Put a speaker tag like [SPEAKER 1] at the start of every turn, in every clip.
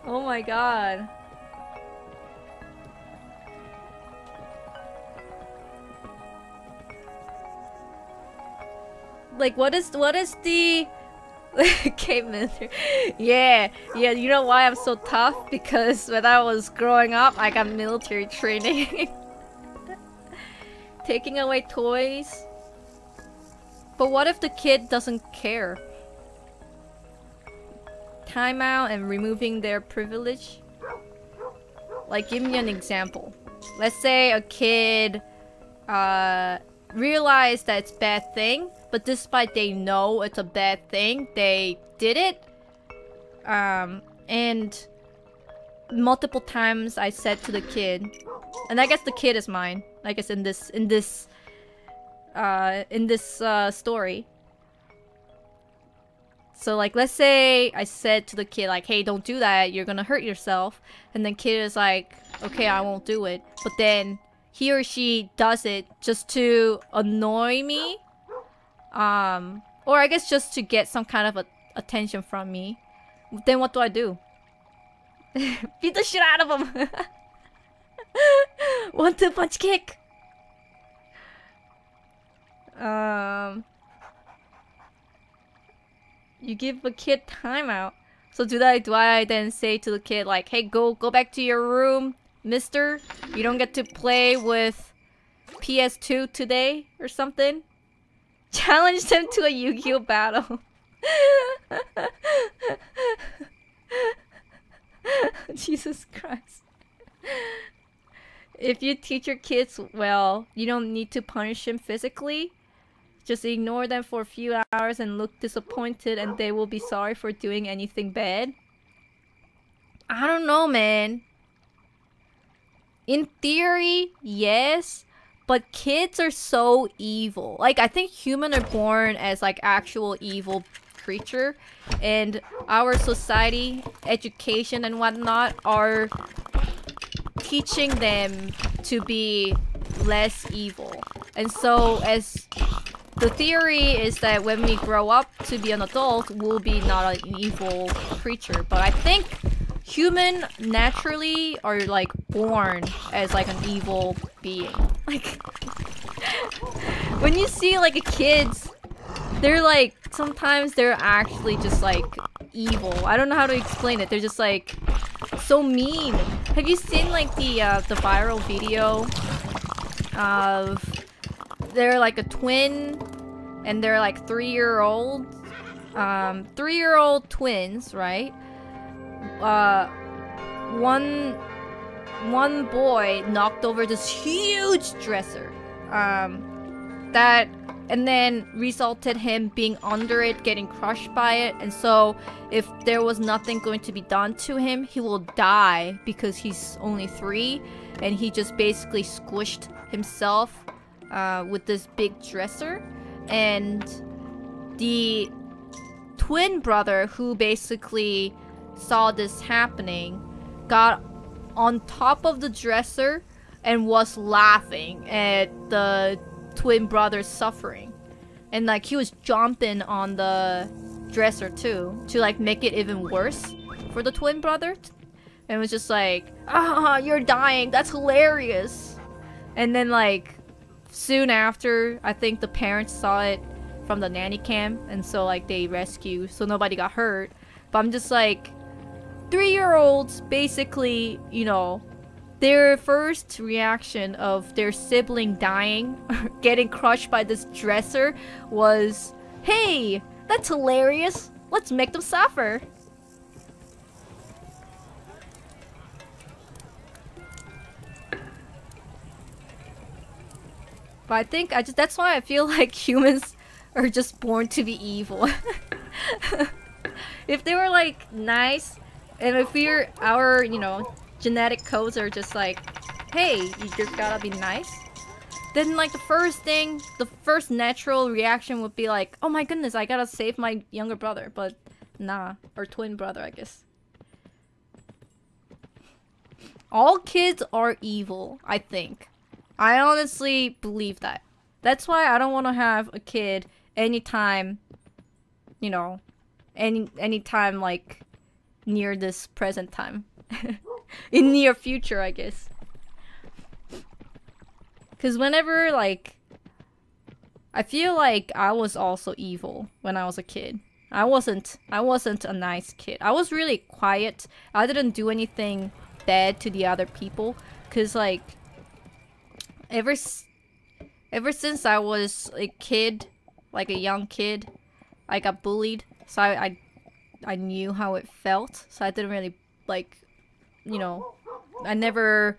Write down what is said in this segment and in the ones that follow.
[SPEAKER 1] Oh my god. Like, what is the Cape military? Yeah, you know why I'm so tough? Because when I was growing up, I got military training. Taking away toys. But what if the kid doesn't care? Timeout and removing their privilege? Like, give me an example. Let's say a kid realized that it's a bad thing, but despite they know it's a bad thing, they did it. And multiple times I said to the kid, and I guess the kid is mine, I guess in this story. So like, let's say I said to the kid like, hey, don't do that, you're gonna hurt yourself. And then kid is like, okay, I won't do it. But then he or she does it just to annoy me. Or I guess just to get some kind of attention from me. Then what do I do? Beat the shit out of him! 1-2 punch kick! You give a kid timeout. So do I then say to the kid like, hey, go back to your room, mister? You don't get to play with PS2 today or something? Challenge them to a Yu-Gi-Oh battle. Jesus Christ. If you teach your kids well, you don't need to punish them physically. Just ignore them for a few hours and look disappointed, and they will be sorry for doing anything bad. I don't know, man. In theory, yes. But kids are so evil. Like, I think humans are born as like actual evil creature. And our society, education and whatnot are teaching them to be less evil. And so as the theory is that when we grow up to be an adult, we'll be not an evil creature. But I think humans naturally are like born as like an evil being. Like, when you see like kids, they're like, sometimes they're actually just like evil. I don't know how to explain it. They're just like so mean. Have you seen like the viral video of they're like a twin and they're like 3-year-old twins, right? One boy knocked over this huge dresser and then resulted him being under it, getting crushed by it. And so if there was nothing going to be done to him, he will die because he's only 3, and he just basically squished himself with this big dresser. And the twin brother who basically saw this happening got on top of the dresser and was laughing at the twin brother's suffering. And like, he was jumping on the dresser too to like make it even worse for the twin brother. And was just like, ah, you're dying, that's hilarious. And then like soon after, I think the parents saw it from the nanny cam, and so like they rescued, so nobody got hurt. But I'm just like, 3-year-olds basically, you know, their first reaction of their sibling dying, getting crushed by this dresser, was, hey, that's hilarious, let's make them suffer. But I think that's why I feel like humans are just born to be evil. If they were like nice, and if our, you know, genetic codes are just like, hey, you just gotta be nice, then like the first natural reaction would be like, oh my goodness, I gotta save my younger brother. But nah, or twin brother, I guess. All kids are evil, I think. I honestly believe that. That's why I don't want to have a kid anytime, you know, anytime like near this present time. In near future, I guess. Because whenever, like, I feel like I was also evil when I was a kid. I wasn't a nice kid. I was really quiet. I didn't do anything bad to the other people. Cause like, ever since I was a kid, like a young kid, I got bullied. So I knew how it felt. So I didn't really, like, you know, I never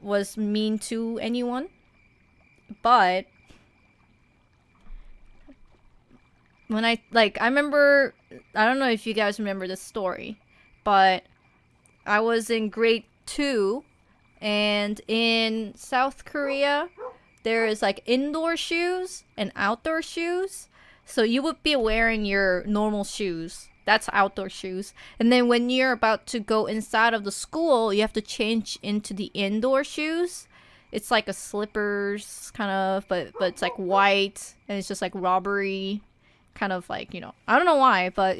[SPEAKER 1] was mean to anyone. But when I remember, I don't know if you guys remember this story, but I was in grade 2, and in South Korea, there is like indoor shoes and outdoor shoes. So you would be wearing your normal shoes. That's outdoor shoes. And then when you're about to go inside of the school, you have to change into the indoor shoes. It's like a slippers kind of, but it's like white, and it's just like rubbery. Kind of like, you know, I don't know why, but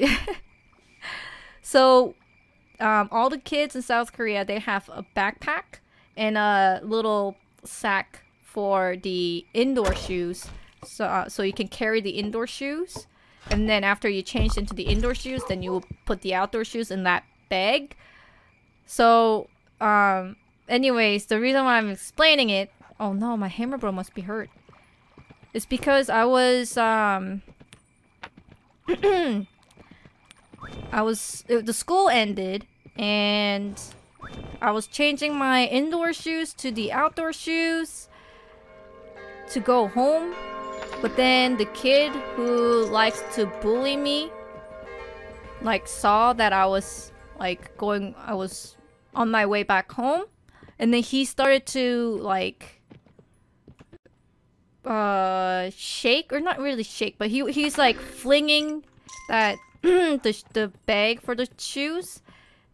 [SPEAKER 1] so all the kids in South Korea, they have a backpack and a little sack for the indoor shoes, so you can carry the indoor shoes, and then after you change into the indoor shoes, then you will put the outdoor shoes in that bag. So anyways, the reason why I'm explaining it, oh no, my hammer bro must be hurt, it's because I was the school ended, and I was changing my indoor shoes to the outdoor shoes to go home. But then the kid who likes to bully me, like, saw that I was I was on my way back home, and then he started to like shake, or not really shake, but he's like flinging that the bag for the shoes,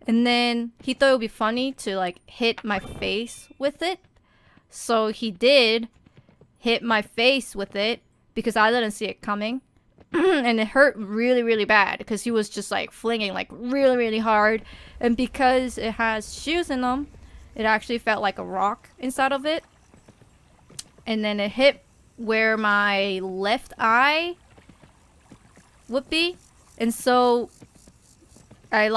[SPEAKER 1] and then he thought it would be funny to like hit my face with it. So he did hit my face with it because I didn't see it coming. And it hurt really, really bad because he was just like flinging like really, really hard, and because it has shoes in them, it actually felt like a rock inside of it. And then it hit where my left eye would be, and so I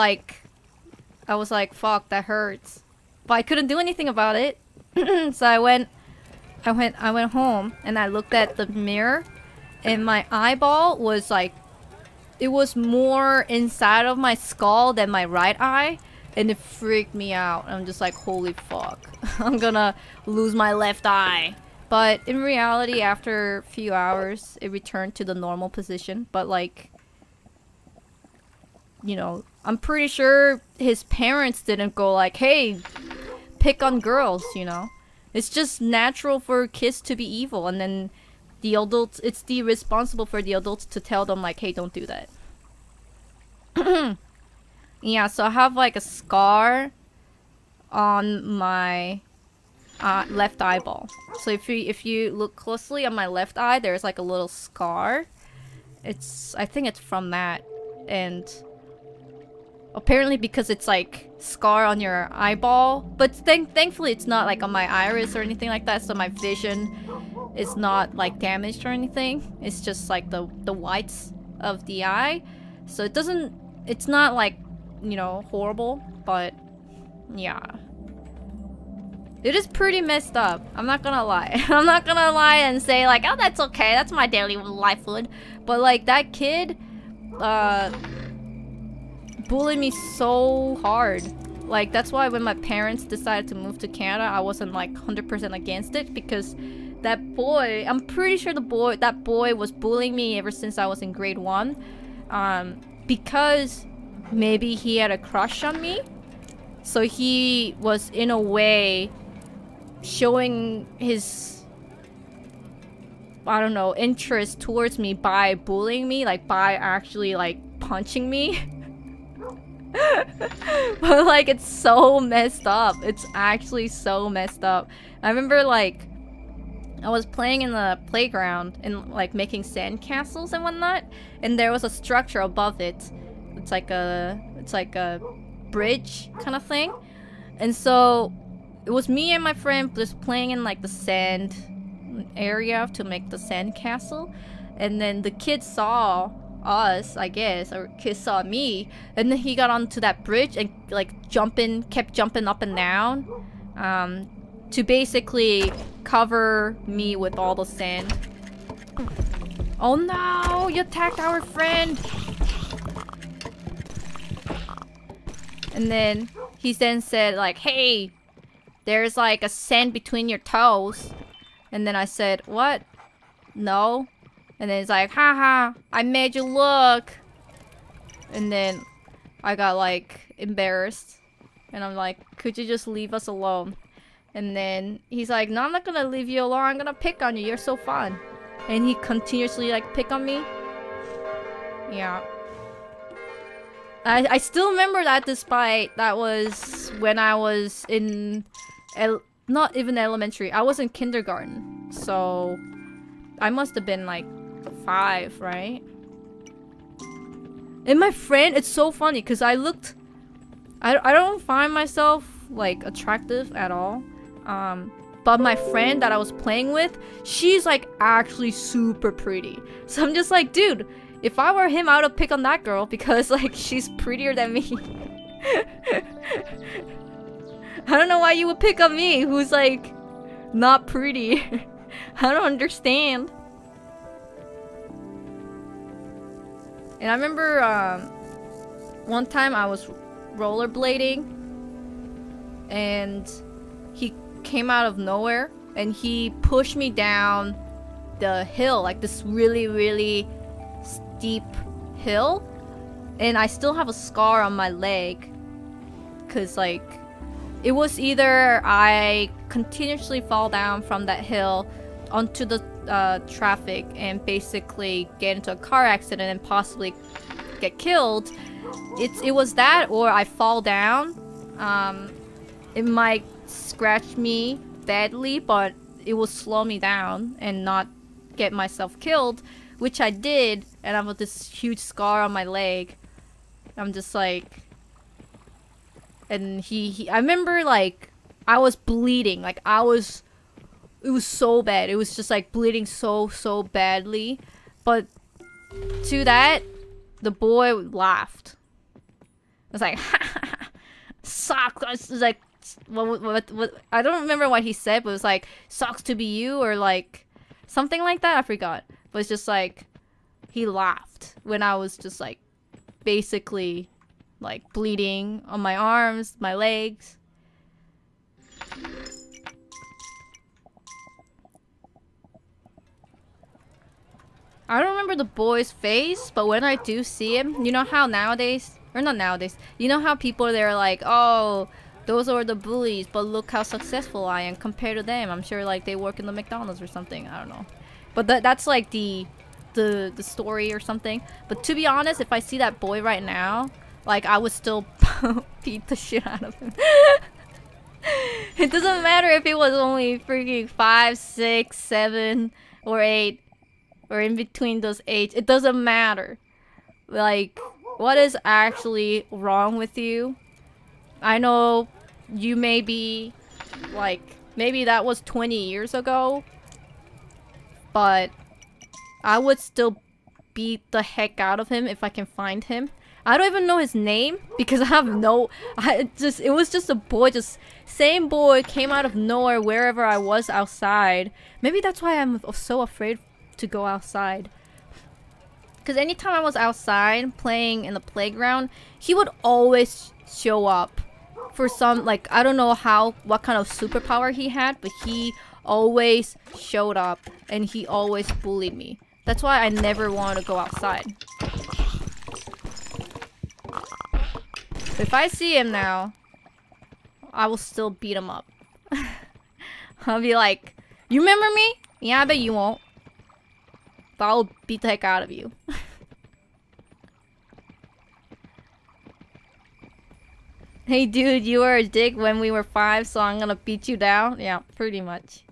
[SPEAKER 1] was like, fuck, that hurts, but I couldn't do anything about it. So I went home and I looked at the mirror, and my eyeball was like, it was more inside of my skull than my right eye, and it freaked me out. I'm just like, holy fuck, I'm gonna lose my left eye. But in reality, after a few hours, it returned to the normal position. But like, you know, I'm pretty sure his parents didn't go like, hey, pick on girls, you know? It's just natural for kids to be evil, and then the adults, it's the responsible for the adults to tell them like, hey, don't do that. Yeah, so I have like a scar on my left eyeball. So if you look closely on my left eye, there's like a little scar. I think it's from that, and apparently because it's like scar on your eyeball, but thankfully it's not like on my iris or anything like that, so my vision is not like damaged or anything. It's just like the whites of the eye, so it's not like, you know, horrible, but yeah, it is pretty messed up. I'm not gonna lie. I'm not gonna lie and say like, oh, that's okay, that's my daily livelihood. But like, that kid bullied me so hard. Like, that's why when my parents decided to move to Canada, I wasn't like 100% against it, because that boy, I'm pretty sure that boy was bullying me ever since I was in grade 1. Because maybe he had a crush on me. So he was, in a way, showing his, I don't know, interest towards me by bullying me, like by actually like punching me. But like, it's so messed up. It's actually so messed up. I remember like, I was playing in the playground and like making sand castles and whatnot, and there was a structure above it It's like a bridge kind of thing. And so it was me and my friend just playing in like the sand area to make the sand castle. And then the kid saw us, I guess, or kid saw me, and then he got onto that bridge and like kept jumping up and down, to basically cover me with all the sand. Oh no, you attacked our friend! And then he then said like, hey, there's like a sand between your toes. And then I said, what? No. And then he's like, haha, I made you look. And then I got like embarrassed. And I'm like, could you just leave us alone? And then he's like, no, I'm not gonna leave you alone. I'm gonna pick on you. You're so fun. And he continuously like pick on me. Yeah. I still remember that, despite that was when I was in not even elementary. I was in kindergarten. So I must have been like 5, right? And my friend, it's so funny because I don't find myself like attractive at all. But my friend that I was playing with, she's like actually super pretty. So I'm just like, dude, if I were him, I would pick on that girl because like she's prettier than me. I don't know why you would pick on me, who's like not pretty. I don't understand. And I remember one time I was rollerblading and he came out of nowhere and he pushed me down the hill, like this really, really steep hill. And I still have a scar on my leg because like it was either I continuously fall down from that hill onto the traffic and basically get into a car accident and possibly get killed. It was that, or I fall down. It might scratch me badly, but it will slow me down and not get myself killed, which I did, and I have this huge scar on my leg. I'm just like, and I remember like I was bleeding, like it was so bad. It was just like bleeding so badly. But to that, the boy laughed. I was like, sucks. I was like, what? I don't remember what he said, but it was like, sucks to be you, or like something like that. I forgot. But it's just like, he laughed when I was just like basically like bleeding on my arms, my legs. I don't remember the boy's face, but when I do see him, you know how nowadays, or not nowadays, you know how people, they're like, oh, those are the bullies, but look how successful I am compared to them. I'm sure like they work in the McDonald's or something. I don't know. But that's like the story or something. But to be honest, if I see that boy right now, like I would still beat the shit out of him. It doesn't matter if it was only freaking 5, 6, 7, or 8. Or in between those ages. It doesn't matter. Like, what is actually wrong with you? I know you may be, like, maybe that was 20 years ago. But I would still beat the heck out of him if I can find him. I don't even know his name because I have no... it was just a boy, same boy came out of nowhere wherever I was outside. Maybe that's why I'm so afraid to go outside, because anytime I was outside playing in the playground, he would always show up for some, like, I don't know what kind of superpower he had, but he always showed up and he always bullied me. That's why I never wanted to go outside. If I see him now, I will still beat him up. I'll be like, you remember me? Yeah, I bet you won't. But I'll beat the heck out of you. Hey dude, you were a dick when we were 5, so I'm gonna beat you down? Yeah, pretty much.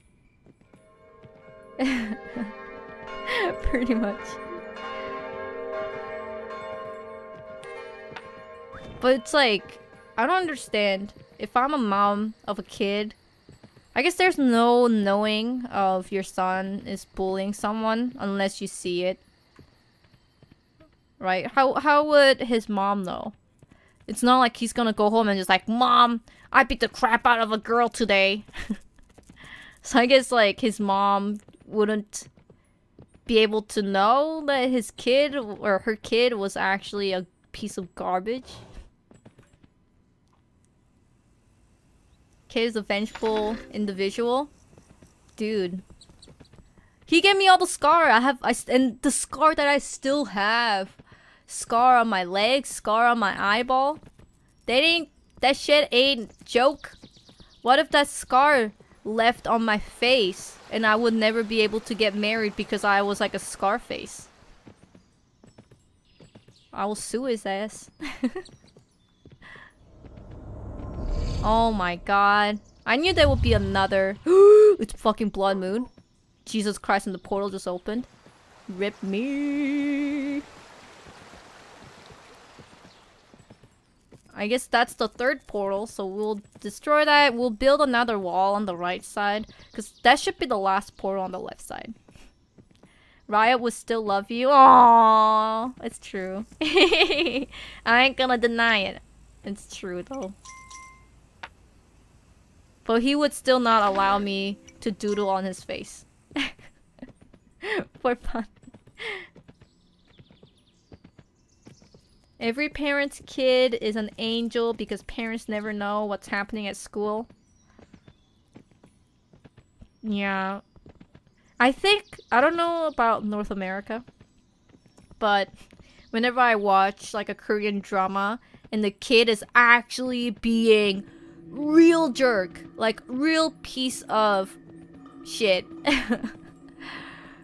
[SPEAKER 1] Pretty much. But it's like, I don't understand. If I'm a mom of a kid, I guess there's no knowing of your son is bullying someone unless you see it. Right? How would his mom know? It's not like he's gonna go home and just like, Mom, I beat the crap out of a girl today. So I guess like his mom wouldn't be able to know that his kid or her kid was actually a piece of garbage. Kid is a vengeful individual. Dude. He gave me all the scar and the scar that I still have. Scar on my leg, scar on my eyeball. That shit ain't joke. What if that scar left on my face and I would never be able to get married because I was like a scar face? I will sue his ass. Oh my god. I knew there would be another. It's fucking blood moon. Jesus Christ, and the portal just opened. Rip me. I guess that's the third portal, so we'll destroy that. We'll build another wall on the right side, because that should be the last portal on the left side. Riot would still love you. Aww, it's true. I ain't gonna deny it. It's true though. But he would still not allow me to doodle on his face. For fun. Every parent's kid is an angel because parents never know what's happening at school. Yeah. I think, I don't know about North America, but whenever I watch like a Korean drama and the kid is actually being real jerk, like real piece of shit,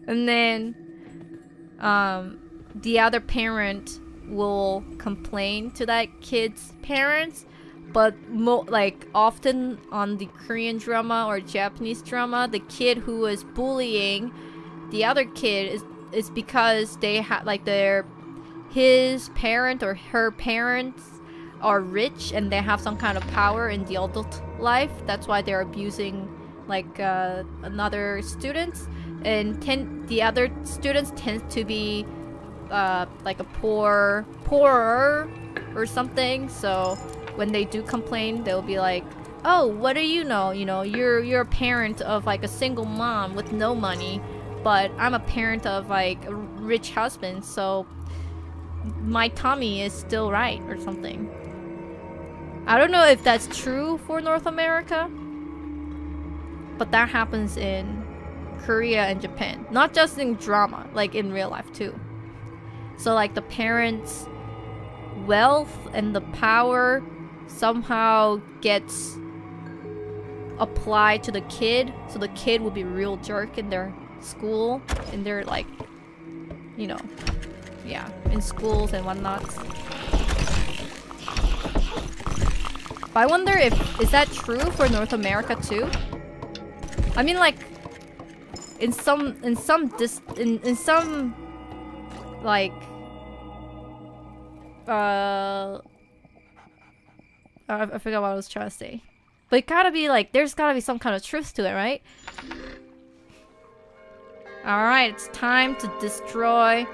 [SPEAKER 1] and then the other parent will complain to that kid's parents, but like often on the Korean drama or Japanese drama, the kid who is bullying the other kid is because they have like his parent or her parents are rich and they have some kind of power in the adult life. That's why they're abusing like another students, and the other students tend to be like a poorer or something. So when they do complain, they'll be like, oh, what do you know? You know, you're a parent of like a single mom with no money, but I'm a parent of like a rich husband, so my tummy is still right or something. I don't know if that's true for North America, but that happens in Korea and Japan. Not just in drama, like in real life too. So like the parents' wealth and the power somehow gets applied to the kid, so the kid will be real jerk in their school, in their like, you know, yeah, in schools and whatnot. But I wonder is that true for North America too? I mean, like in some like I forgot what I was trying to say. But it gotta be like, there's gotta be some kind of truth to it, right? Alright, it's time to destroy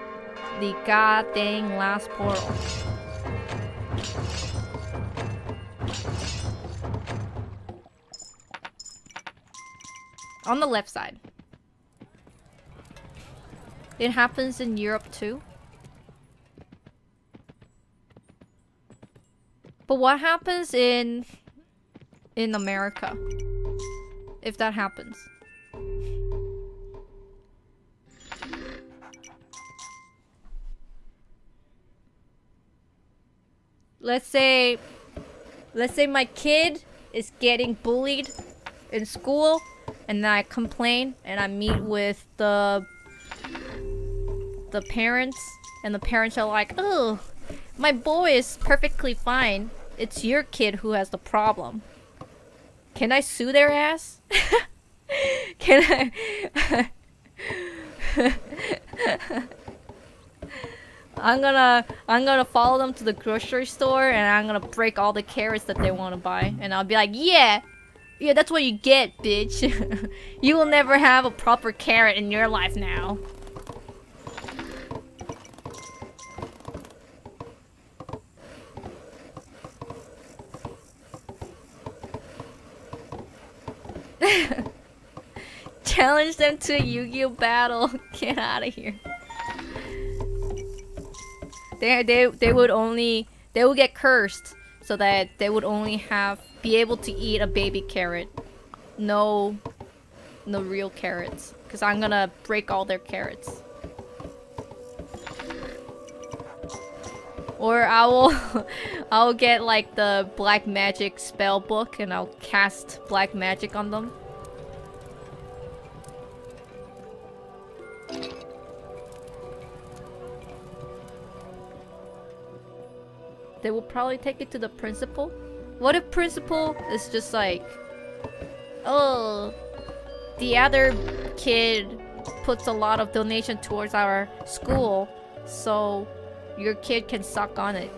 [SPEAKER 1] the goddamn last portal. On the left side. It happens in Europe too. But what happens in America if that happens? Let's say my kid is getting bullied in school, and then I complain and I meet with the parents, and the parents are like, "Oh, my boy is perfectly fine. It's your kid who has the problem." Can I sue their ass? Can I? I'm gonna follow them to the grocery store and I'm gonna break all the carrots that they want to buy, and I'll be like, yeah, that's what you get, bitch. You will never have a proper carrot in your life now. Challenge them to a Yu-Gi-Oh battle. Get out of here. They would get cursed so that they would only be able to eat a baby carrot. No real carrots. Cause I'm gonna break all their carrots. Or I'll get like the black magic spell book and I'll cast black magic on them. They will probably take it to the principal. What if principal is just like, oh, the other kid puts a lot of donation towards our school, so your kid can suck on it.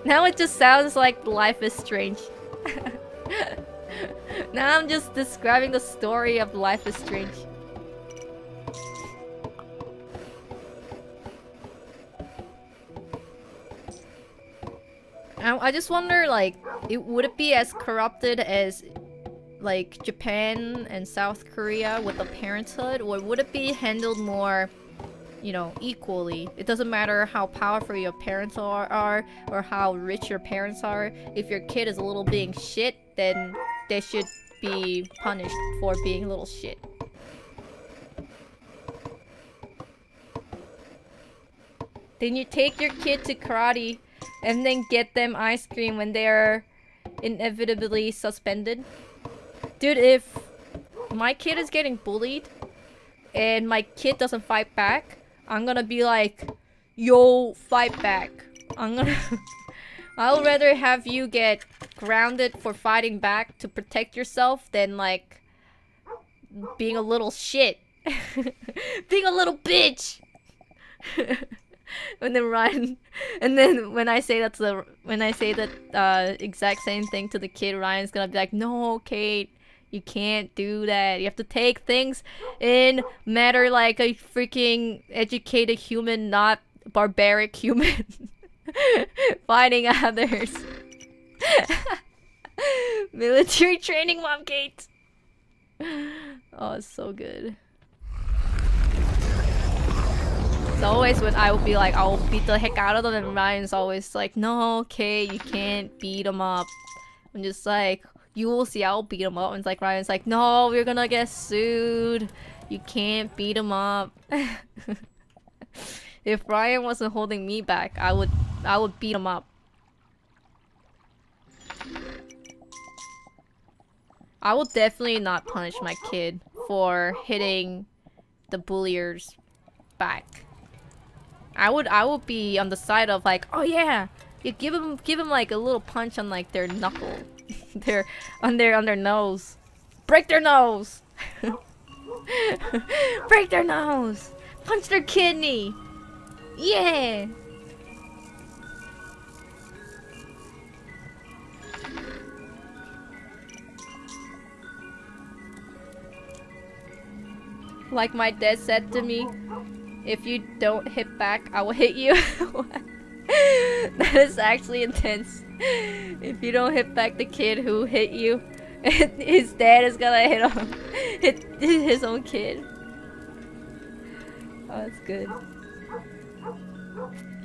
[SPEAKER 1] Now it just sounds like Life is Strange. Now I'm just describing the story of Life is Strange. I just wonder, like, would it be as corrupted as, like, Japan and South Korea with the parenthood? Or would it be handled more, you know, equally? It doesn't matter how powerful your parents are or how rich your parents are. If your kid is a little being shit, then they should be punished for being a little shit. Then you take your kid to karate and then get them ice cream when they are inevitably suspended. Dude, if my kid is getting bullied and my kid doesn't fight back, I'm gonna be like, yo, fight back. I would rather have you get grounded for fighting back to protect yourself than like being a little shit. Being a little bitch. And then Ryan, and then when I say that exact same thing to the kid, Ryan's gonna be like, no, Kate, you can't do that. You have to take things in matter like a freaking educated human, not barbaric human. Fighting others. Military training, Mom Kate. Oh, it's so good. It's always when I will be like, I'll beat the heck out of them, and Ryan's always like, no, okay, you can't beat them up. I'm just like, you will see, I'll beat them up. And it's like, Ryan's like, no, we're gonna get sued. You can't beat them up. If Ryan wasn't holding me back, I would beat him up. I will definitely not punish my kid for hitting the bulliers back. I would be on the side of like, oh yeah, you give him like a little punch on like their knuckle, on their nose, break their nose, break their nose, punch their kidney, yeah. Like my dad said to me, if you don't hit back, I will hit you. That is actually intense. If you don't hit back the kid who hit you, his dad is gonna hit his own kid. Oh, that's good.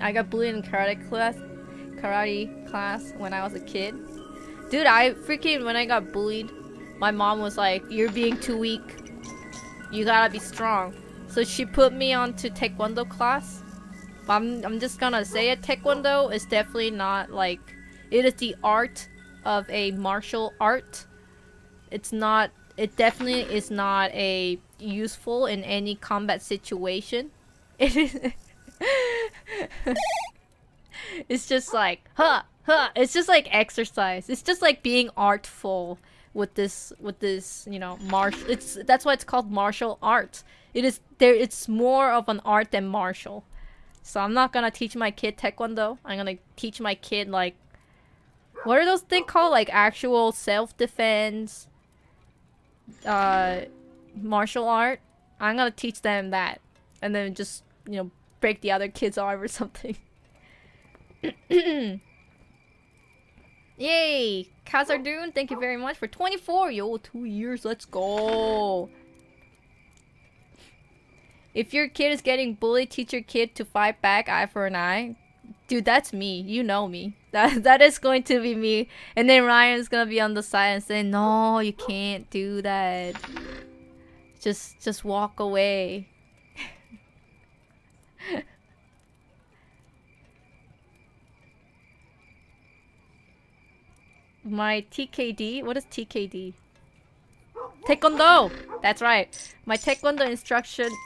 [SPEAKER 1] I got bullied in karate class when I was a kid. Dude, when I got bullied, my mom was like, "You're being too weak. You gotta be strong." So she put me onto taekwondo class. I'm just gonna say it, taekwondo is definitely not like, it is the art of a martial art. It definitely is not a useful in any combat situation. It's just like, it's just like exercise. It's just like being artful with this, you know, that's why it's called martial arts. It's more of an art than martial. So I'm not gonna teach my kid taekwondo. I'm gonna teach my kid like, what are those things called? Like actual self-defense, martial art. I'm gonna teach them that, and then just, you know, break the other kid's arm or something. Yay! Khazardoon, thank you very much for 24. Yo, 2 years. Let's go. If your kid is getting bullied, teach your kid to fight back, eye for an eye. Dude, that's me. You know me. That is going to be me. And then Ryan's gonna be on the side and say, no, you can't do that. Just walk away. My TKD? What is TKD? Taekwondo! That's right. My Taekwondo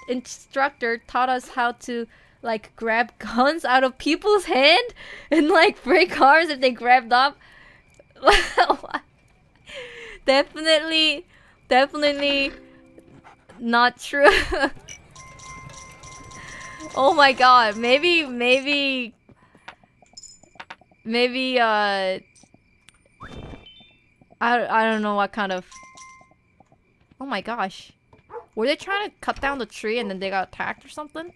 [SPEAKER 1] instructor taught us how to like grab guns out of people's hand and like break arms if they grabbed up. Definitely not true. Oh my god, maybe I don't know what kind of... Oh my gosh. Were they trying to cut down the tree and then they got attacked or something?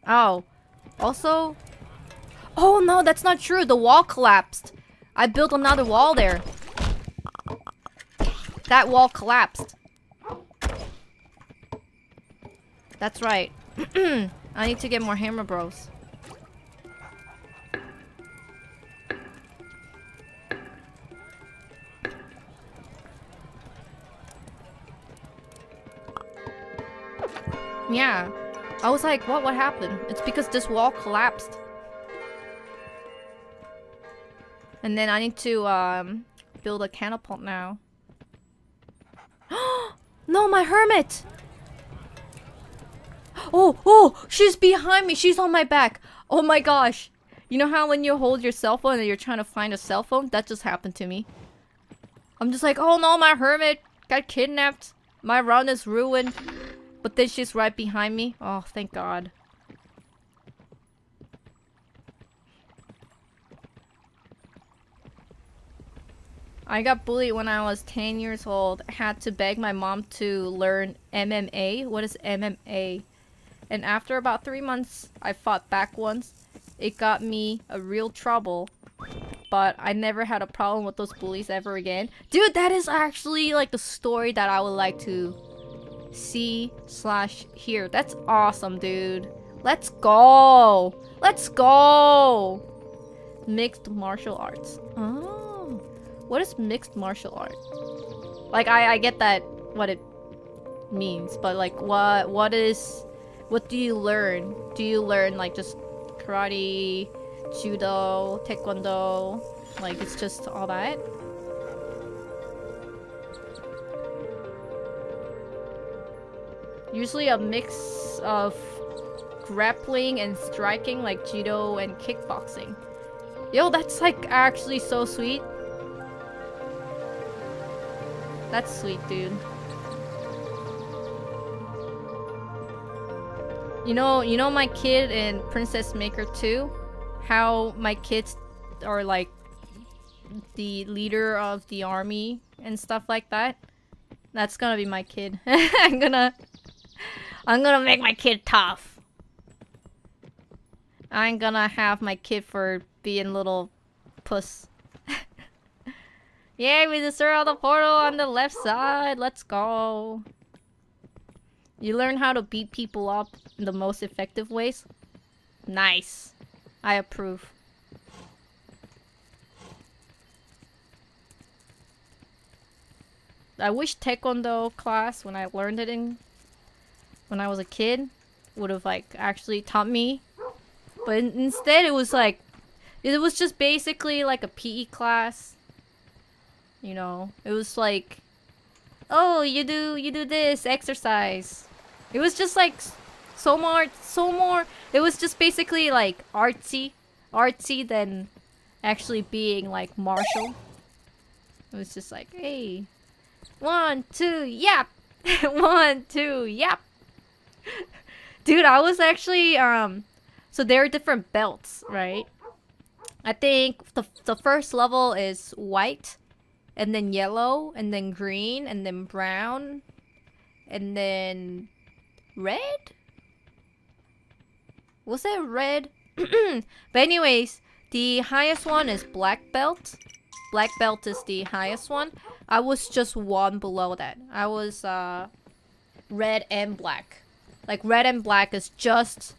[SPEAKER 1] Oh. Also... Oh no, that's not true. The wall collapsed. I built another wall there. That wall collapsed. That's right. I need to get more hammer bros. Yeah. I was like, what happened? It's because this wall collapsed. And then I need to build a catapult now. No, my hermit! Oh, she's behind me. She's on my back. Oh my gosh. You know how when you hold your cell phone and you're trying to find a cell phone? That just happened to me. I'm just like, oh no, my hermit got kidnapped. My run is ruined. But then she's right behind me. Oh, thank God. I got bullied when I was 10 years old. I had to beg my mom to learn MMA. What is MMA? And after about 3 months, I fought back once. It got me a real trouble. But I never had a problem with those bullies ever again. Dude, that is actually like the story that I would like to see/hear. That's awesome, dude. Let's go. Let's go. Mixed martial arts. Oh. What is mixed martial art? Like, I get that, what it means, but like, what do you learn? Do you learn like just karate, judo, taekwondo? Like, it's just all that? Usually a mix of grappling and striking, like judo and kickboxing. Yo, that's like actually so sweet. That's sweet, dude. You know my kid in Princess Maker 2? How my kids are like the leader of the army and stuff like that? That's gonna be my kid. I'm gonna make my kid tough. I'm gonna have my kid for being little puss. Yay, we destroyed the portal on the left side. Let's go. You learn how to beat people up in the most effective ways. Nice. I approve. I wish Taekwondo class, when I learned it when I was a kid, would have like actually taught me. But instead it was like, it was just basically like a PE class. You know, it was like, oh, you do this exercise. It was just like so more. It was just basically like artsy than actually being like martial. It was just like, hey, 1, 2, yap, 1, 2, yap. Dude, I was actually, so there are different belts, right? I think the first level is white, and then yellow, and then green, and then brown, and then red? Was it red? But anyways, the highest one is black belt. Black belt is the highest one. I was just one below that. I was red and black. Like red and black is just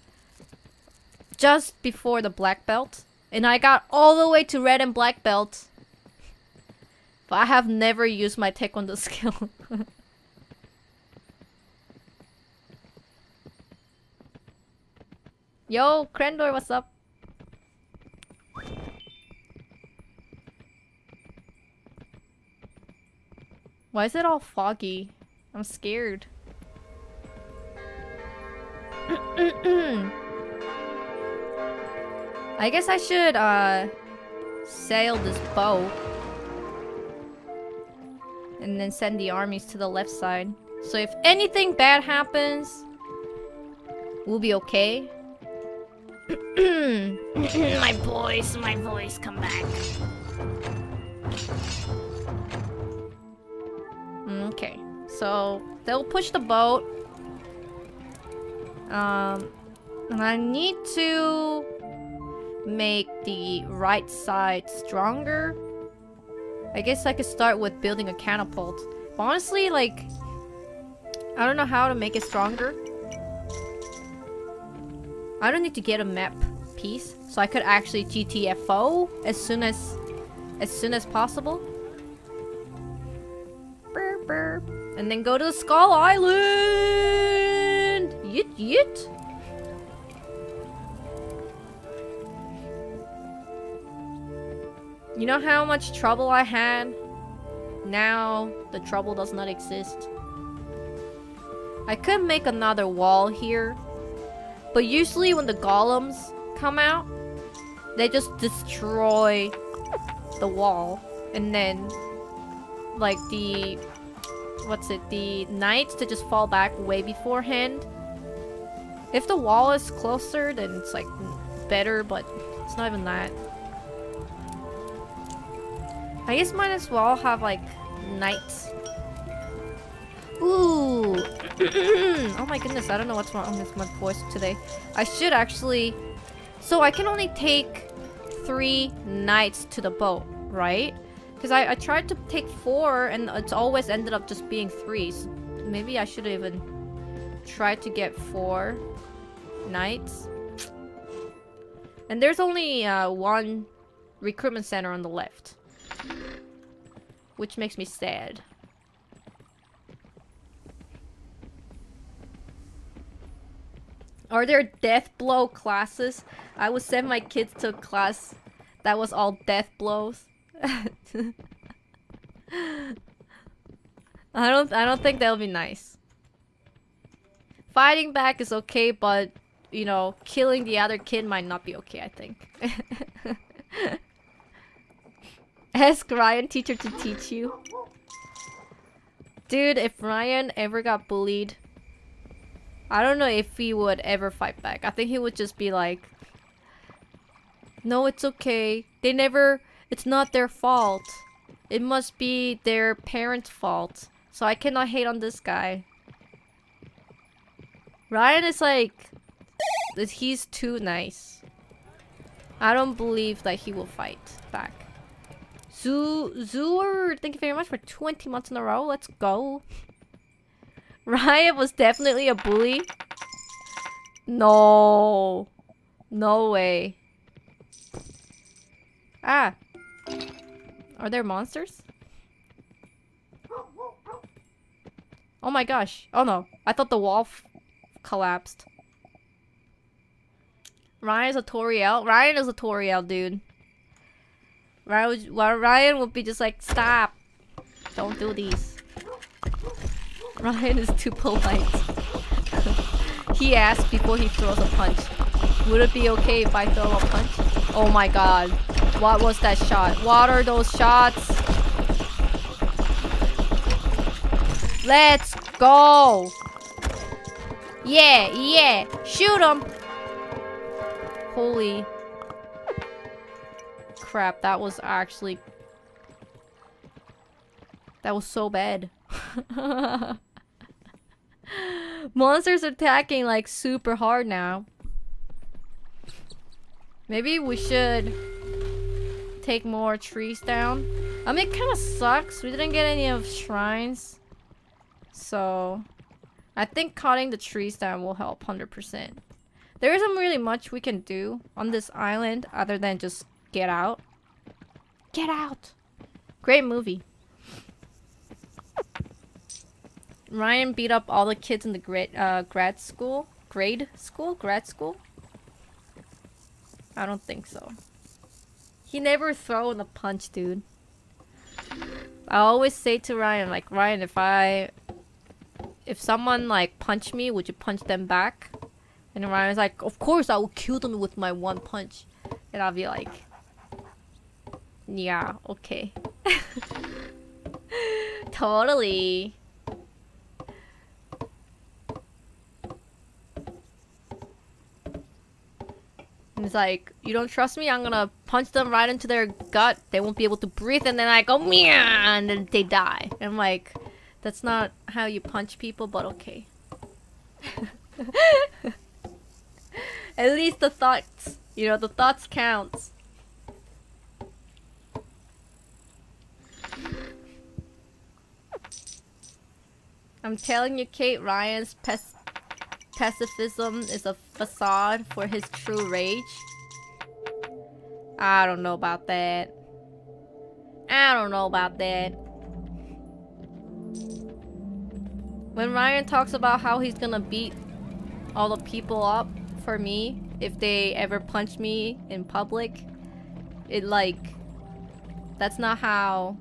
[SPEAKER 1] before the black belt. And I got all the way to red and black belt. But I have never used my taekwondo skill. Yo, Krendor, what's up? Why is it all foggy? I'm scared. I guess I should sail this boat and then send the armies to the left side. So if anything bad happens, we'll be okay. my voice, come back. Okay, so they'll push the boat. And I need to make the right side stronger. I guess I could start with building a catapult. But honestly, like, I don't know how to make it stronger. I don't need to get a map piece, so I could actually GTFO as soon as possible. Burr, burr. And then go to the Skull Island. Yit yit. You know how much trouble I had? Now the trouble does not exist. I could make another wall here, but usually when the golems come out, they just destroy the wall, and then like the the knights to just fall back way beforehand. If the wall is closer, then it's like better, but it's not even that. I guess might as well have like knights. Ooh. Oh my goodness, I don't know what's wrong with my voice today. I should actually... So I can only take 3 knights to the boat, right? Because I tried to take 4 and it's always ended up just being 3. So maybe I should even try to get 4 knights. And there's only 1 recruitment center on the left, which makes me sad. Are there death blow classes? I would send my kids to a class that was all death blows. I don't think that'll be nice. Fighting back is okay, but you know, killing the other kid might not be okay, I think. Ask Ryan teacher to teach you. Dude, if Ryan ever got bullied, I don't know if he would ever fight back. I think he would just be like, no, it's okay. They never... It's not their fault. It must be their parents' fault. So I cannot hate on this guy. Ryan is like... He's too nice. I don't believe that he will fight back. Zoor, thank you very much for 20 months in a row. Let's go. Ryan was definitely a bully. No. No way. Ah. Are there monsters? Oh my gosh. Oh no. I thought the wall collapsed. Ryan is a Toriel. Ryan is a Toriel, dude. Ryan would be just like, stop. Don't do these. Ryan is too polite. He asked before he throws a punch. Would it be okay if I throw a punch? Oh my god. What was that shot? What are those shots? Let's go! Yeah, yeah. Shoot him. Holy crap, that was actually... That was so bad. Monsters attacking like super hard now. Maybe we should take more trees down. I mean, it kind of sucks. We didn't get any of shrines. So, I think cutting the trees down will help 100%. There isn't really much we can do on this island other than just get out. Get out! Great movie. Ryan beat up all the kids in the grad school? Grade school? Grad school? I don't think so. He never thrown a punch, dude. I always say to Ryan, like, Ryan, if someone, like, punch me, would you punch them back? And Ryan's like, of course I will kill them with my one punch. And I'll be like, yeah, okay. Totally. And it's like, you don't trust me? I'm gonna punch them right into their gut. They won't be able to breathe, and then I go, meow, and then they die. And I'm like, that's not how you punch people, but okay. At least the thoughts, you know, the thoughts counts. I'm telling you, Kate, Ryan's pacifism is a facade for his true rage. I don't know about that. I don't know about that. When Ryan talks about how he's gonna beat all the people up for me if they ever punch me in public, it like, that's not how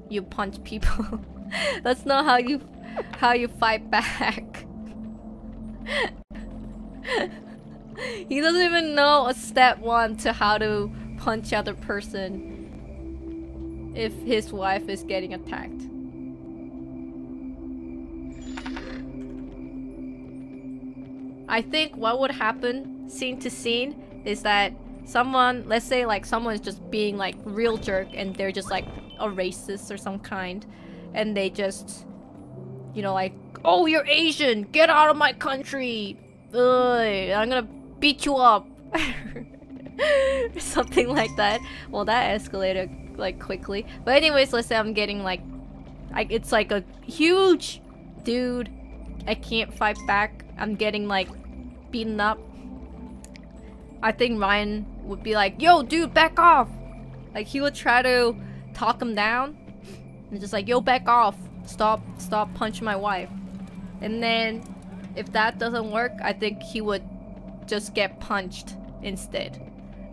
[SPEAKER 1] you punch people. That's not how you fight back. He doesn't even know a step one to how to punch other person if his wife is getting attacked. I think what would happen scene to scene is that someone, let's say like someone is just being like real jerk and they're just like a racist or some kind, and they just, you know, like, oh, you're Asian, get out of my country, ugh, I'm gonna beat you up. Something like that. Well, that escalated like quickly. But anyways, let's say I'm getting like, it's like a huge dude, I can't fight back, I'm getting like beaten up. I think Ryan would be like, yo dude, back off. Like he would try to talk him down and just like, yo, back off, stop punching my wife. And then if that doesn't work, I think he would just get punched instead.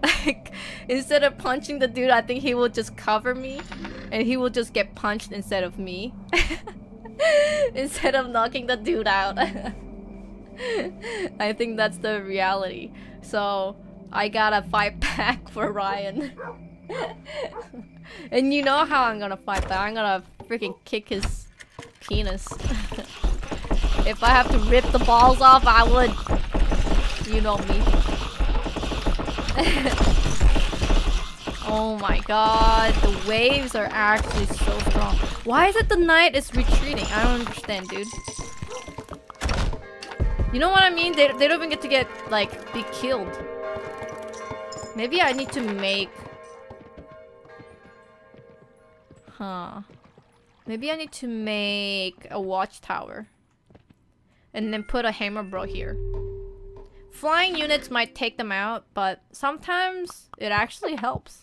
[SPEAKER 1] Like instead of punching the dude, I think he would just cover me and he would just get punched instead of me. Instead of knocking the dude out. I think that's the reality. So I gotta fight back for Ryan. And you know how I'm gonna fight back. I'm gonna freaking kick his penis. If I have to rip the balls off, I would. You know me. Oh my god, the waves are actually so strong. Why is it the knight is retreating? I don't understand, dude. You know what I mean? They don't even get to get, like, be killed. Maybe I need to make... Huh. Maybe I need to make a watchtower. And then put a hammer bro here. Flying units might take them out, but sometimes it actually helps.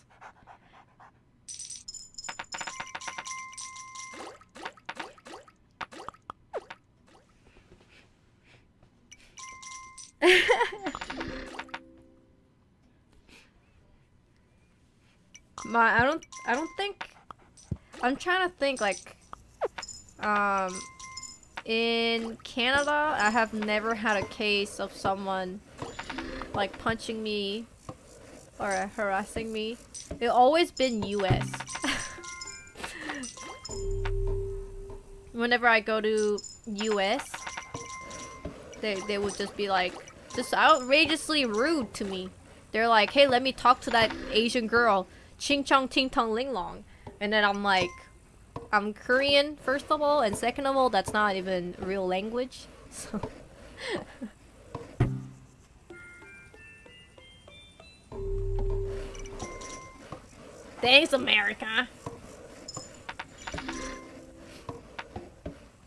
[SPEAKER 1] I don't think, I'm trying to think, like, in Canada, I have never had a case of someone like punching me or harassing me. It's always been US. Whenever I go to US, they would just be like, just outrageously rude to me. They're like, hey, let me talk to that Asian girl. Ching chong ting tong ling long. And then I'm like, I'm Korean, first of all, and second of all, that's not even real language. So thanks, America.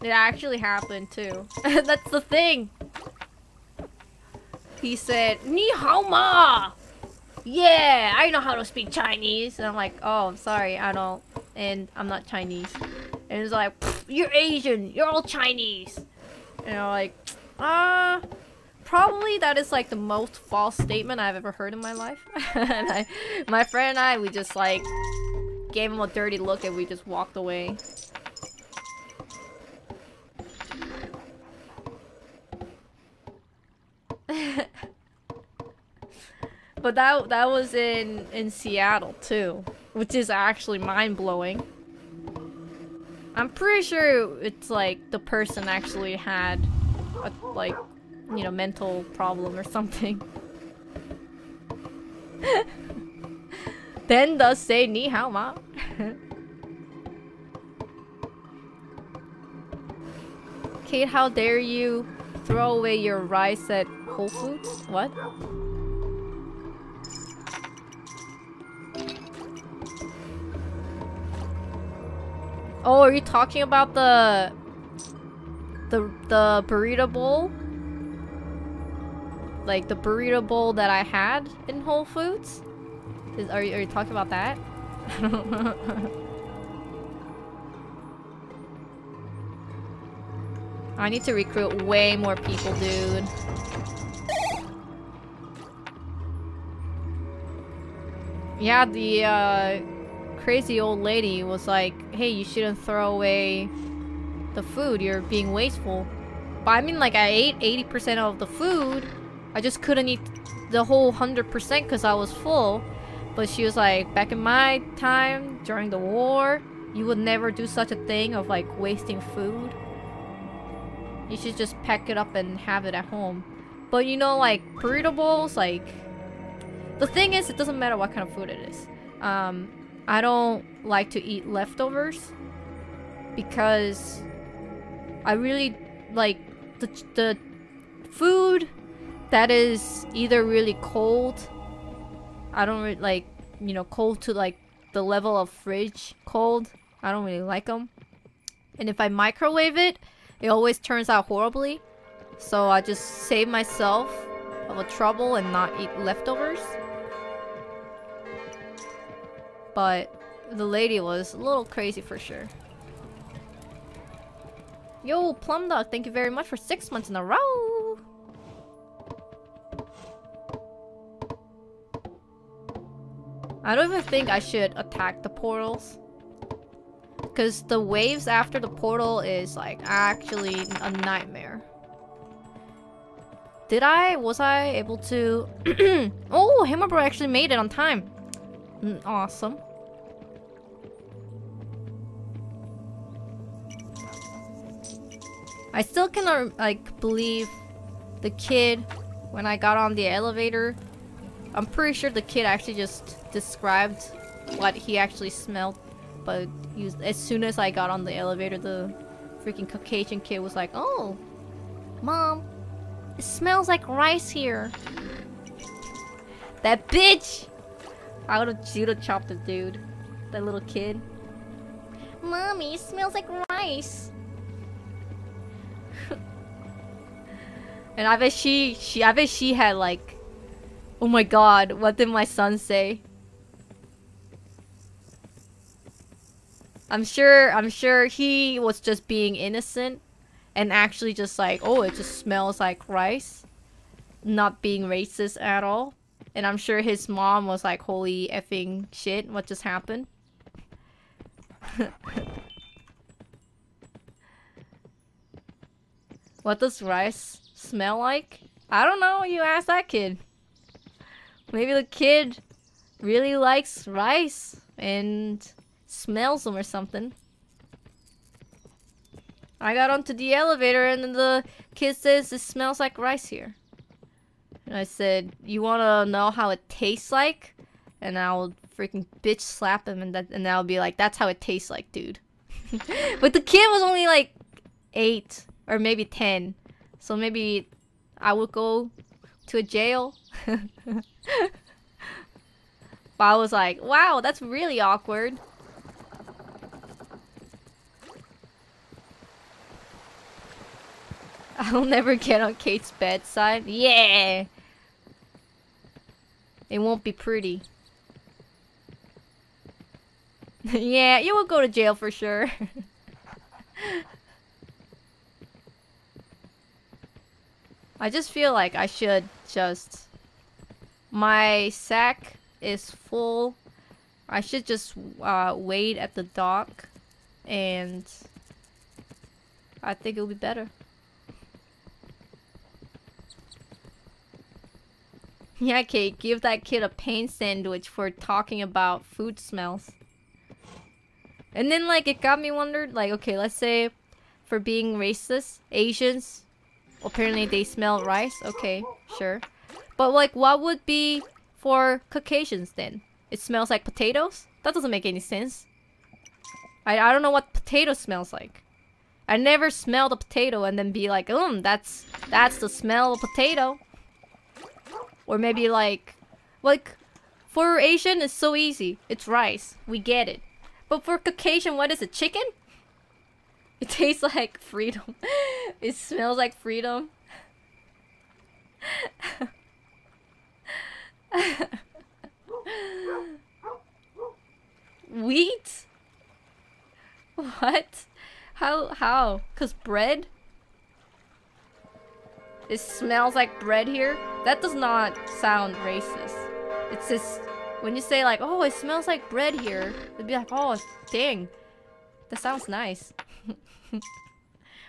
[SPEAKER 1] It actually happened too. That's the thing. He said, "Ni hao ma." Yeah, I know how to speak Chinese. And I'm like, oh, I'm sorry, I don't, and I'm not Chinese. And it's like, you're Asian, you're all Chinese. And I'm like, probably that is like the most false statement I've ever heard in my life. And my friend and I, we just like gave him a dirty look and we just walked away. But that was in Seattle too, which is actually mind-blowing. I'm pretty sure it's like the person actually had a, like, you know, mental problem or something. Then does say ni hao ma. Kate, how dare you throw away your rice at Whole Foods? What? Oh, are you talking about the burrito bowl? Like the burrito bowl that I had in Whole Foods? Are you talking about that? I need to recruit way more people, dude. Yeah, the crazy old lady was like, hey, you shouldn't throw away the food, you're being wasteful. But I mean, like, I ate 80% of the food. I just couldn't eat the whole 100% because I was full. But she was like, back in my time, during the war, you would never do such a thing of like wasting food. You should just pack it up and have it at home. But you know, like, burrito bowls, like, the thing is, it doesn't matter what kind of food it is. I don't like to eat leftovers because I really like the food that is either really cold. I don't really like, you know, cold to like the level of fridge cold. I don't really like them. And if I microwave it, it always turns out horribly. So I just save myself of a trouble and not eat leftovers. But the lady was a little crazy for sure. Yo, Plum Dog, thank you very much for 6 months in a row. I don't even think I should attack the portals. Because the waves after the portal is like actually a nightmare. Was I able to... Oh, Hammerbro actually made it on time. Awesome. I still cannot, like, believe the kid, when I got on the elevator, I'm pretty sure the kid actually just described what he actually smelled. But as soon as I got on the elevator, the freaking Caucasian kid was like, oh, Mom, it smells like rice here. That bitch! I would've judo chopped the dude. That little kid. Mommy, it smells like rice. And I bet she had like, oh my god, what did my son say? I'm sure he was just being innocent and actually just like, oh, it just smells like rice. Not being racist at all. And I'm sure his mom was like, holy effing shit, what just happened? What does rice smell like? I don't know, you ask that kid. Maybe the kid really likes rice and smells them or something. I got onto the elevator and then the kid says it smells like rice here. And I said, you wanna know how it tastes like? And I'll freaking bitch slap him and I'll be like, that's how it tastes like, dude. But the kid was only like 8 or maybe 10. So maybe I would go to a jail. But I was like, wow, that's really awkward. I'll never get on Kate's bedside. Yeah! It won't be pretty. Yeah, you will go to jail for sure. I just feel like I should just... My sack is full. I should just wait at the dock. And... I think it'll be better. Yeah, Kate, give that kid a pain sandwich for talking about food smells. And then, like, it got me wondered, like, okay, let's say for being racist, Asians, apparently they smell rice. Okay, sure. But, like, what would be for Caucasians then? It smells like potatoes? That doesn't make any sense. I don't know what potato smells like. I never smelled a potato and then be like, that's the smell of potato. Or maybe like, for Asian, it's so easy. It's rice. We get it. But for Caucasian, what is it? Chicken? It tastes like freedom. It smells like freedom. Wheat? What? How? 'Cause bread? It smells like bread here? That does not sound racist. It's just... When you say like, oh, it smells like bread here, it'd be like, oh, dang. That sounds nice.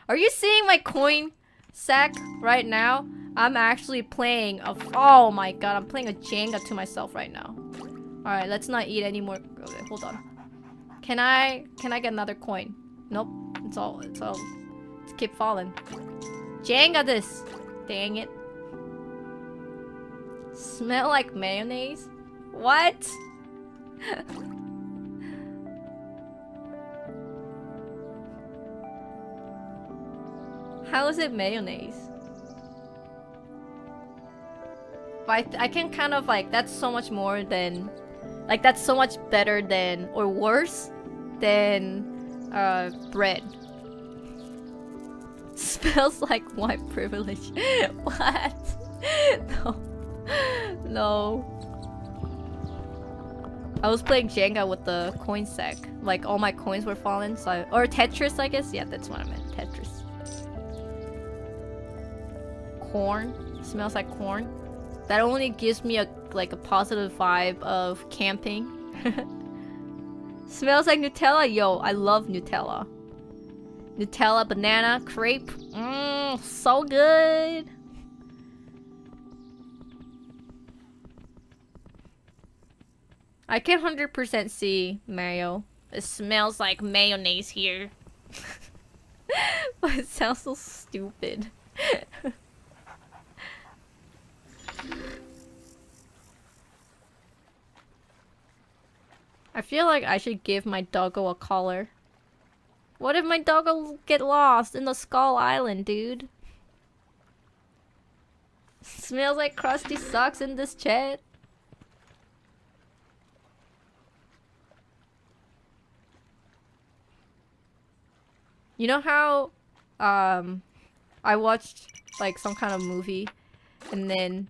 [SPEAKER 1] Are you seeing my coin sack right now? I'm actually playing a... Oh my god, I'm playing a Jenga to myself right now. Alright, let's not eat anymore. Okay, hold on. Can I get another coin? Nope. It's all... Let's keep falling. Jenga this! Dang it. Smell like mayonnaise? What? How is it mayonnaise? But I can kind of like, that's so much more than... Like, that's so much better than, or worse than, bread. Smells like white privilege. What? No. No. I was playing Jenga with the coin sack. Like, all my coins were falling, so or Tetris, I guess? Yeah, that's what I meant. Tetris. Corn. Smells like corn. That only gives me a positive vibe of camping. Smells like Nutella. Yo, I love Nutella. Nutella, banana, crepe. Mmm, so good. I can 100% see mayo. It smells like mayonnaise here. But it sounds so stupid. I feel like I should give my doggo a collar. What if my doggo get lost in the Skull Island, dude? Smells like crusty socks in this chat. You know how I watched like some kind of movie and then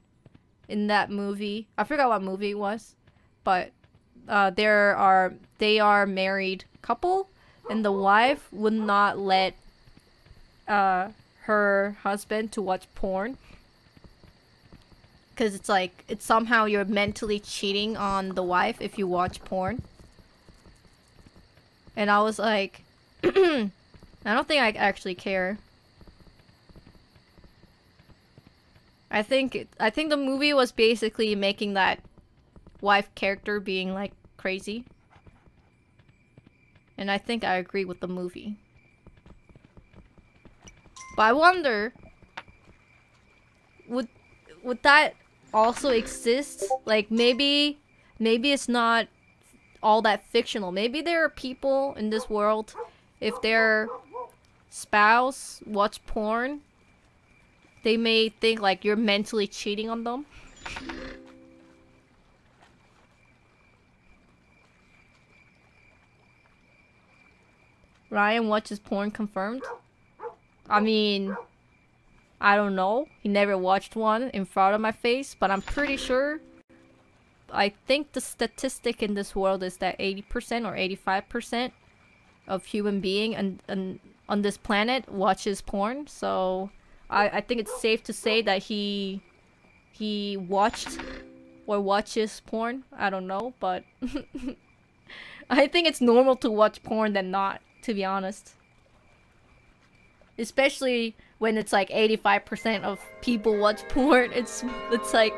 [SPEAKER 1] in that movie, I forgot what movie it was, but they are married couple and the wife would not let her husband to watch porn because it's like it's somehow you're mentally cheating on the wife if you watch porn. And I was like I don't think I actually care. I think the movie was basically making that wife character being like crazy. And I think I agree with the movie. But I wonder, would that also exist? Like maybe it's not all that fictional. Maybe there are people in this world, if their spouse watch porn, they may think like you're mentally cheating on them. Ryan watches porn confirmed? I mean, I don't know. He never watched one in front of my face, but I'm pretty sure. I think the statistic in this world is that 80% or 85% of human being and on this planet watches porn. So I think it's safe to say that he watched or watches porn. I don't know, but I think it's normal to watch porn than not, to be honest. Especially when it's like 85% of people watch porn. It's like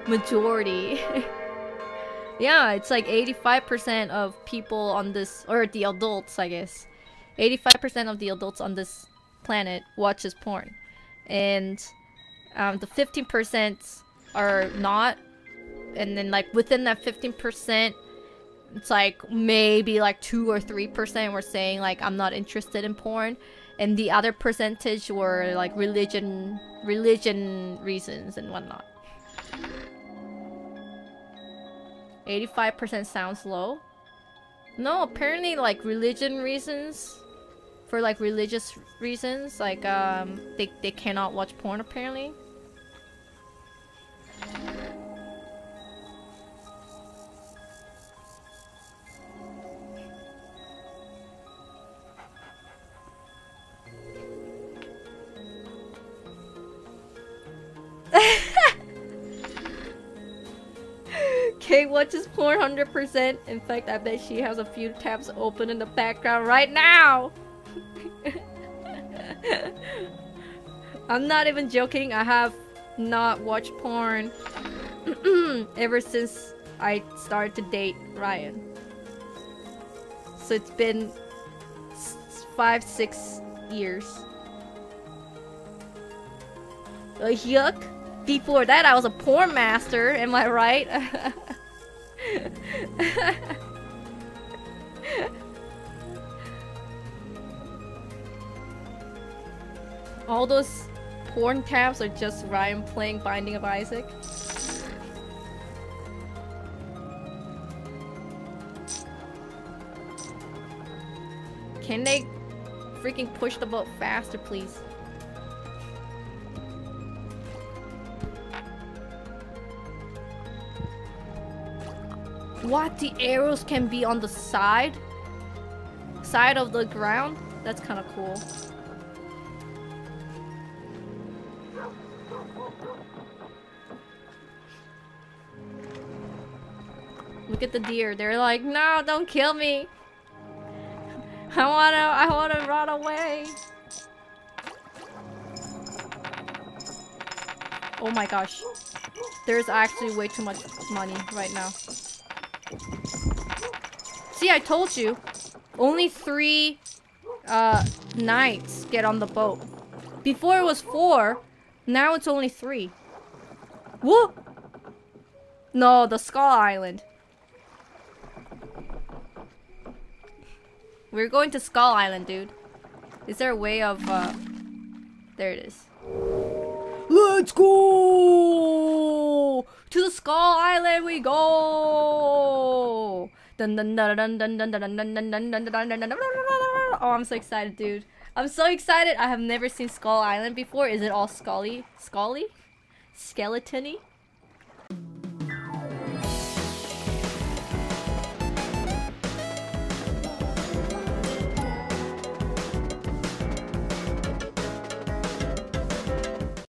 [SPEAKER 1] majority. Yeah, it's like 85% of people on this, or the adults, I guess. 85% of the adults on this planet watches porn. And the 15% are not. And then like within that 15%, it's like maybe like 2 or 3% were saying like I'm not interested in porn. And the other percentage were like religion reasons and whatnot. 85% sounds low. No, apparently like religion reasons, for like religious reasons, like they cannot watch porn apparently. Kate watches porn 100%. In fact, I bet she has a few tabs open in the background right now. I'm not even joking. I have not watched porn ever since I started to date Ryan. So it's been 5-6 years. Yuck. Before that, I was a porn master. Am I right? All those porn tabs are just Ryan playing Binding of Isaac. Can they freaking push the boat faster, please? What? The arrows can be on the side of the ground? That's kind of cool. Look at the deer. They're like, no, don't kill me. I wanna run away. Oh my gosh. There's actually way too much money right now. See, I told you. Only 3 knights get on the boat. Before it was 4. Now it's only 3. Whoa! No, the Skull Island. We're going to Skull Island, dude. Is there a way of, there it is. Let's go! To the Skull Island we go! Oh, I'm so excited, dude. I'm so excited. I have never seen Skull Island before. Is it all scully? Scully? Skeleton-y?